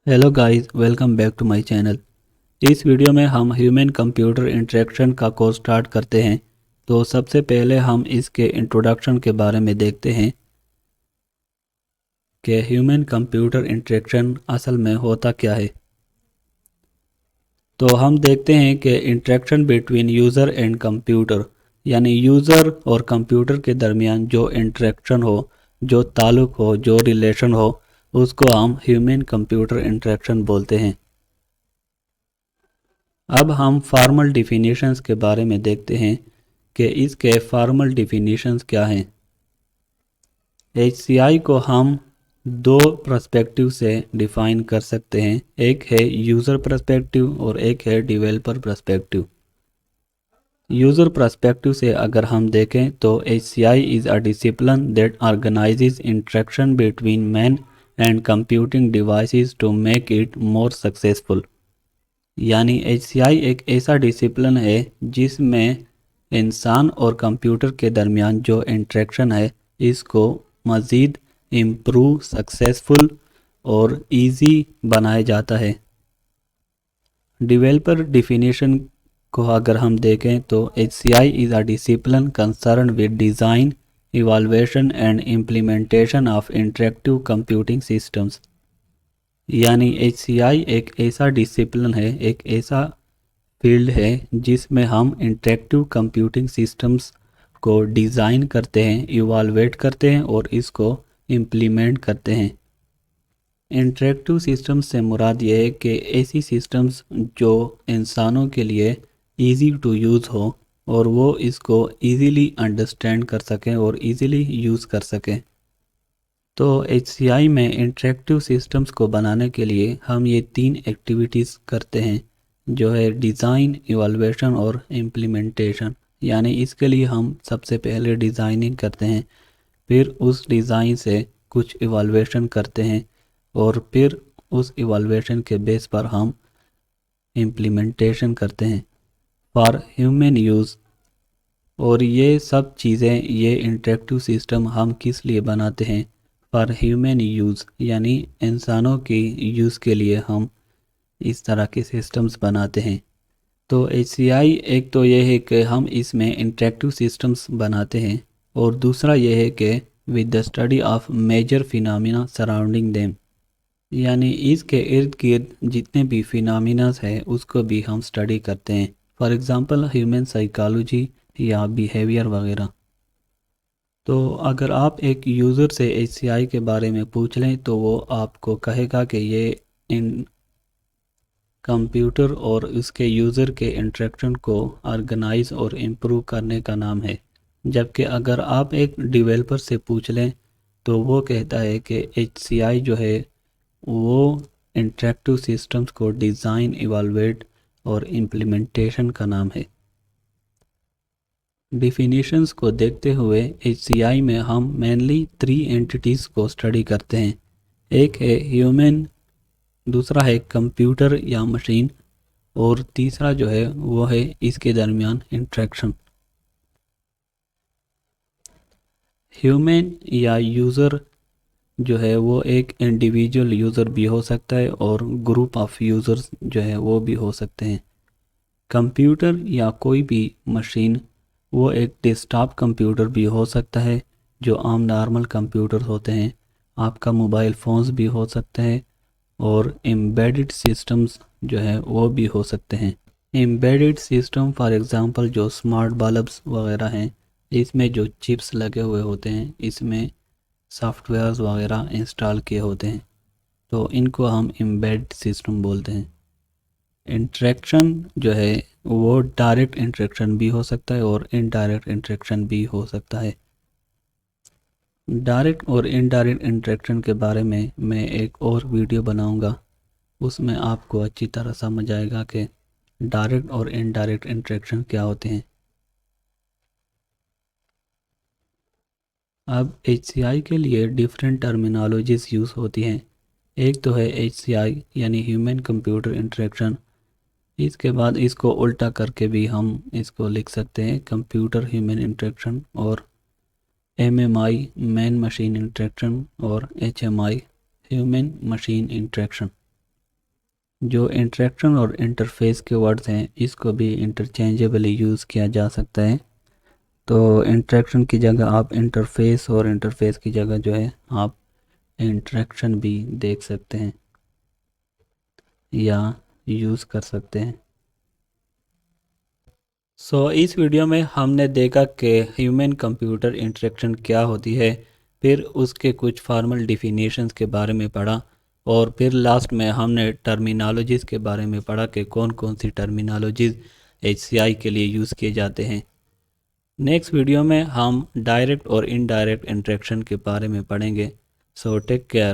Hello guys, welcome back to my channel. इस video में हम ह्यूमन कंप्यूटर इंटरेक्शन का कोर्स स्टार्ट करते हैं। तो सबसे पहले हम इसके इंट्रोडक्शन के बारे में देखते हैं कि ह्यूमन कंप्यूटर इंटरेक्शन असल में होता क्या है। तो हम देखते हैं कि interaction between user and computer, यानी यूज़र और कंप्यूटर के दरमियान जो इंटरेक्शन हो, जो ताल्लुक़ हो, जो रिलेशन हो, उसको हम ह्यूमन कंप्यूटर इंटरेक्शन बोलते हैं। अब हम फॉर्मल डिफिनीशंस के बारे में देखते हैं कि इसके फॉर्मल डिफिनीशंस क्या हैं। HCI को हम दो पर्सपेक्टिव से डिफ़ाइन कर सकते हैं, एक है यूज़र पर्सपेक्टिव और एक है डेवलपर पर्सपेक्टिव। यूज़र पर्सपेक्टिव से अगर हम देखें तो HCI is a discipline that organizes interaction between man and computing devices to make it more successful. यानी HCI एक ऐसा डिसिप्लिन है जिसमें इंसान और कंप्यूटर के दरमियान जो इंटरेक्शन है इसको मज़ीद इम्प्रूव, सक्सेसफुल और इजी बनाया जाता है। डेवलपर डिफिनीशन को अगर हम देखें तो HCI is a discipline concern with design, evaluation and implementation of interactive computing systems. यानी HCI एक ऐसा डिसिप्लिन है, एक ऐसा फील्ड है जिसमें हम इंटरेक्टिव कंप्यूटिंग सिस्टम्स को डिज़ाइन करते हैं, इवाल्वेट करते हैं और इसको इम्प्लीमेंट करते हैं। इंटरेक्टिव सिस्टम्स से मुराद ये है कि ऐसी सिस्टम्स जो इंसानों के लिए इजी टू यूज़ हो और वो इसको इजीली अंडरस्टैंड कर सकें और इजीली यूज़ कर सकें। तो HCI में इंटरेक्टिव सिस्टम्स को बनाने के लिए हम ये 3 एक्टिविटीज़ करते हैं, जो है डिज़ाइन, इवैल्यूएशन और इम्प्लीमेंटेशन। यानी इसके लिए हम सबसे पहले डिज़ाइनिंग करते हैं, फिर उस डिज़ाइन से कुछ इवैल्यूएशन करते हैं और फिर उस इवैल्यूएशन के बेस पर हम इम्प्लीमेंटेशन करते हैं फॉर ह्यूमन यूज़। और ये सब चीज़ें, ये इंटरेक्टिव सिस्टम हम किस लिए बनाते हैं? फॉर ह्यूमन यूज़, यानी इंसानों की यूज़ के लिए हम इस तरह के सिस्टम्स बनाते हैं। तो HCI एक तो ये है कि हम इसमें इंटरेक्टिव सिस्टम्स बनाते हैं और दूसरा ये है कि with the study of major phenomena surrounding them, यानी इसके इर्द गिर्द जितने भी फिनोमिनास हैं उसको भी हम स्टडी करते हैं। फॉर एग्ज़ाम्पल ह्यूमन साइकोलॉजी या बिहेवियर वगैरह। तो अगर आप एक यूज़र से HCI के बारे में पूछ लें तो वो आपको कहेगा कि ये इन कंप्यूटर और उसके यूज़र के इंटरेक्शन को ऑर्गेनाइज और इम्प्रूव करने का नाम है। जबकि अगर आप एक डेवलपर से पूछ लें तो वो कहता है कि HCI जो है वो इंटरेक्टिव सिस्टम्स को डिज़ाइन, इवाल्वेट और इम्प्लीमेंटेशन का नाम है। डिफिनीशंस को देखते हुए HCI में हम मेनली 3 एंटिटीज़ को स्टडी करते हैं। एक है ह्यूमन, दूसरा है कंप्यूटर या मशीन और तीसरा जो है वो है इसके दरमियान इंटरेक्शन। ह्यूमन या यूज़र जो है वो एक इंडिविजुअल यूज़र भी हो सकता है और ग्रुप ऑफ यूज़र्स जो है वो भी हो सकते हैं। कंप्यूटर या कोई भी मशीन वो एक डेस्कटॉप कंप्यूटर भी हो सकता है, जो आम नॉर्मल कंप्यूटर होते हैं। आपका मोबाइल फ़ोन्स भी हो सकते हैं और एम्बेडेड सिस्टम्स जो है वो भी हो सकते हैं। एम्बेडेड सिस्टम फॉर एग्ज़ाम्पल जो स्मार्ट बल्ब्स वगैरह हैं, इसमें जो चिप्स लगे हुए होते हैं, इसमें सॉफ्टवेयर्स वगैरह इंस्टॉल किए होते हैं, तो इनको हम एम्बेडेड सिस्टम बोलते हैं। इंटरेक्शन जो है वो डायरेक्ट इंटरेक्शन भी हो सकता है और इनडायरेक्ट इंटरेक्शन भी हो सकता है। डायरेक्ट और इनडायरेक्ट इंटरेक्शन के बारे में मैं एक और वीडियो बनाऊंगा, उसमें आपको अच्छी तरह समझ आएगा कि डायरेक्ट और इनडायरेक्ट इंटरेक्शन क्या होते हैं। अब HCI के लिए डिफरेंट टर्मिनोलॉजीज़ यूज़ होती हैं। एक तो है HCI यानी ह्यूमन कंप्यूटर इंटरेक्शन। इसके बाद इसको उल्टा करके भी हम इसको लिख सकते हैं कंप्यूटर ह्यूमन इंटरेक्शन, और MMI मैन मशीन इंटरेक्शन और HMI ह्यूमन मशीन इंटरेक्शन। جو انٹریکشن اور انٹرفیس کے ورڈز ہیں اس کو بھی انٹرچینجیبلی یوز کیا جا سکتا ہے. تو انٹریکشن کی جگہ آپ انٹرفیس اور انٹرفیس کی جگہ جو ہے آپ انٹریکشن بھی دیکھ سکتے ہیں یا یوز کر سکتے ہیں. اس ویڈیو میں ہم نے دیکھا کہ ہیومن کمپیوٹر انٹریکشن کیا ہوتی ہے، پھر اس کے کچھ فارمل ڈیفینیشنز کے بارے میں پڑھا، اور پھر لاسٹ میں ہم نے ٹرمینالوجیز کے بارے میں پڑھا کہ کون کون سی ٹرمینالوجیز HCI کے لیے یوز کیے جاتے ہیں. نیکسٹ ویڈیو میں ہم ڈائریکٹ اور انڈائریکٹ انٹریکشن کے بارے میں پڑھیں گے. Take care.